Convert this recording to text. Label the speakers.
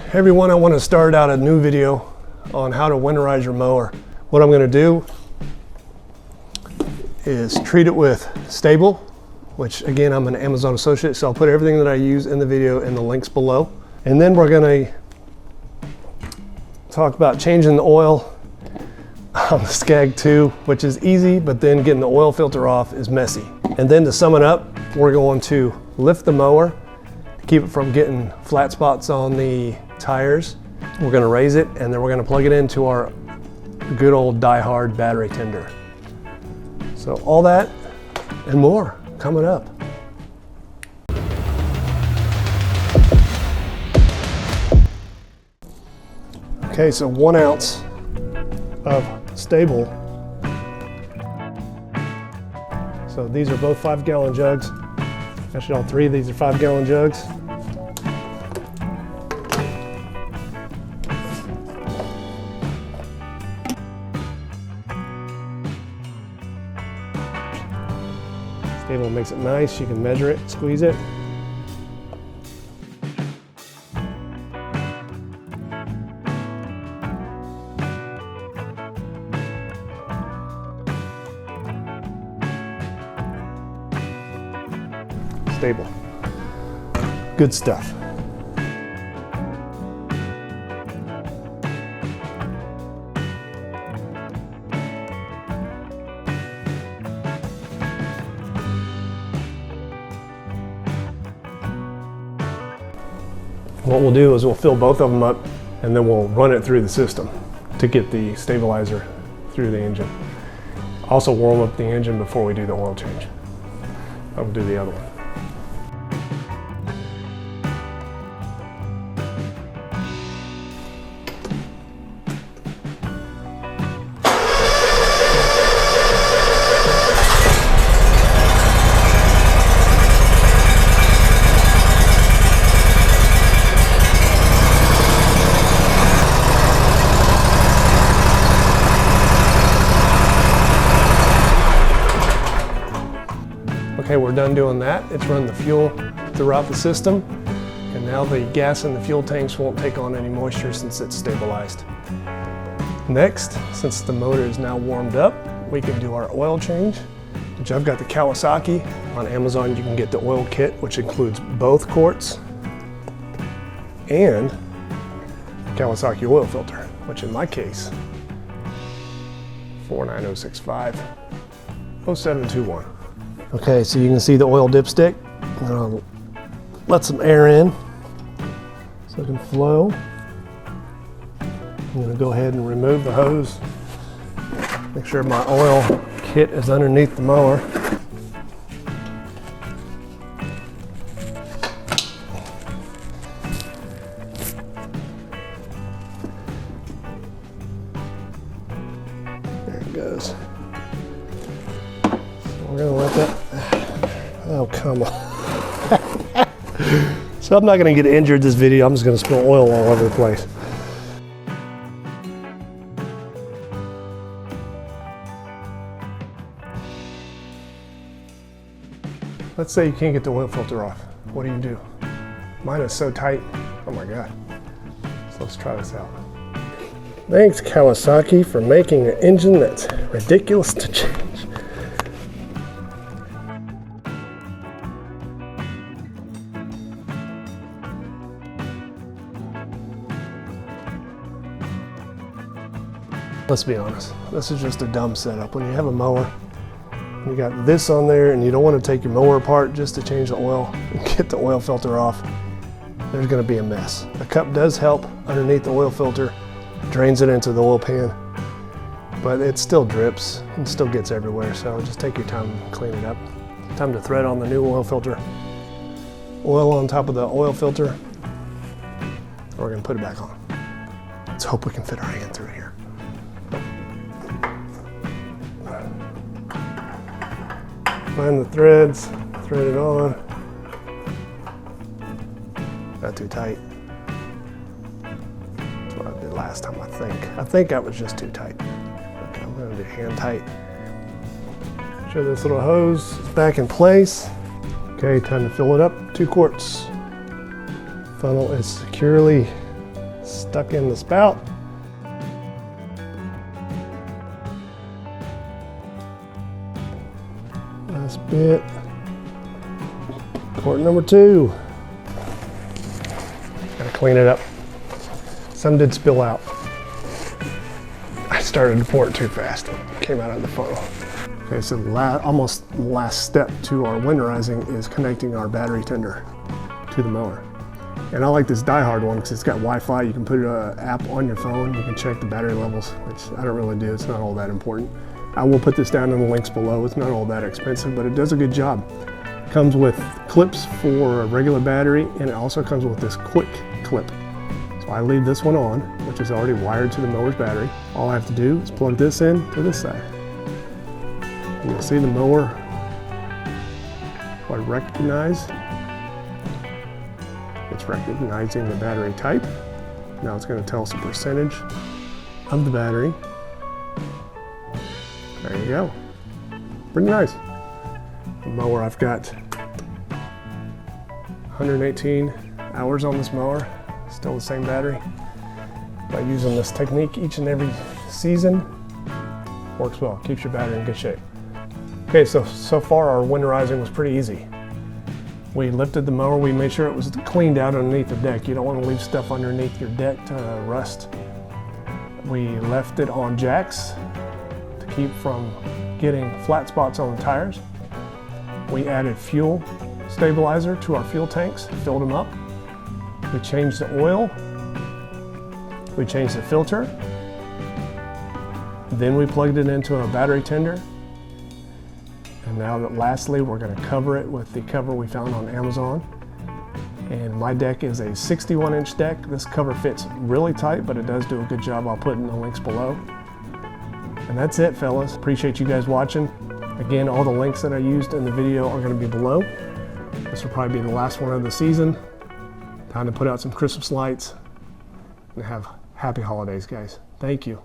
Speaker 1: Hey everyone, I want to start out a new video on how to winterize your mower. What I'm going to do is treat it with Stable, which again, I'm an Amazon associate, so I'll put everything that I use in the video in the links below. And then we're going to talk about changing the oil on the Scag 2, which is easy, but then getting the oil filter off is messy. And then to sum it up, we're going to lift the mower to keep it from getting flat spots on the tires. We're going to raise it, and then we're going to plug it into our good old die-hard battery tender. So all that and more coming up. Okay, so 1 ounce of Stable. So these are both 5-gallon jugs. Actually, all 3 of these are 5-gallon jugs. Stable makes it nice. You can measure it, squeeze it. Stable. Good stuff. What we'll do is we'll fill both of them up, and then we'll run it through the system to get the stabilizer through the engine. Also warm up the engine before we do the oil change. I will do the other one. Okay, we're done doing that. It's run the fuel throughout the system, and now the gas in the fuel tanks won't take on any moisture since it's stabilized. Next, since the motor is now warmed up, we can do our oil change, which I've got the Kawasaki. On Amazon, you can get the oil kit, which includes both quarts and Kawasaki oil filter, which in my case, 49065 0721. Okay, so you can see the oil dipstick. I'll let some air in so it can flow. I'm going to go ahead and remove the hose. Make sure my oil kit is underneath the mower. There it goes. We're gonna let that, oh come on. So I'm not gonna get injured this video, I'm just gonna spill oil all over the place. Let's say you can't get the oil filter off. What do? Mine is so tight, oh my God. So let's try this out. Thanks Kawasaki for making an engine that's ridiculous to change. Let's be honest, this is just a dumb setup. When you have a mower, you got this on there and you don't want to take your mower apart just to change the oil and get the oil filter off, there's going to be a mess. A cup does help underneath the oil filter, drains it into the oil pan, but it still drips and still gets everywhere, so just take your time and clean it up. Time to thread on the new oil filter. Oil on top of the oil filter. We're going to put it back on. Let's hope we can fit our hand through here. Find the threads, thread it on. Not too tight. That's what I did last time, I think. I think that was just too tight. Okay, I'm gonna do hand tight. Sure this little hose is back in place. Okay, time to fill it up. 2 quarts. Funnel is securely stuck in the spout. Last bit. Quart number 2. Gotta clean it up. Some did spill out. I started to pour it too fast. It came out of the funnel. Okay, so almost the last step to our winterizing is connecting our battery tender to the mower. And I like this Die-Hard one because it's got Wi-Fi. You can put an app on your phone. You can check the battery levels, which I don't really do. It's not all that important. I will put this down in the links below. It's not all that expensive, but it does a good job. It comes with clips for a regular battery, and it also comes with this quick clip. So I leave this one on, which is already wired to the mower's battery. All I have to do is plug this in to this side. And you'll see the mower, what I recognize. It's recognizing the battery type. Now it's going to tell us the percentage of the battery. There you go. Pretty nice. The mower, I've got 118 hours on this mower. Still the same battery. By using this technique each and every season, works well. Keeps your battery in good shape. Okay, so far our winterizing was pretty easy. We lifted the mower, we made sure it was cleaned out underneath the deck. You don't want to leave stuff underneath your deck to rust. We left it on jacks to keep from getting flat spots on the tires. We added fuel stabilizer to our fuel tanks, filled them up. We changed the oil. We changed the filter. Then we plugged it into a battery tender. And now that lastly, we're going to cover it with the cover we found on Amazon. And my deck is a 61-inch deck. This cover fits really tight, but it does do a good job. I'll put in the links below. And that's it, fellas. Appreciate you guys watching. Again, all the links that I used in the video are going to be below. This will probably be the last one of the season. Time to put out some Christmas lights and have happy holidays, guys. Thank you.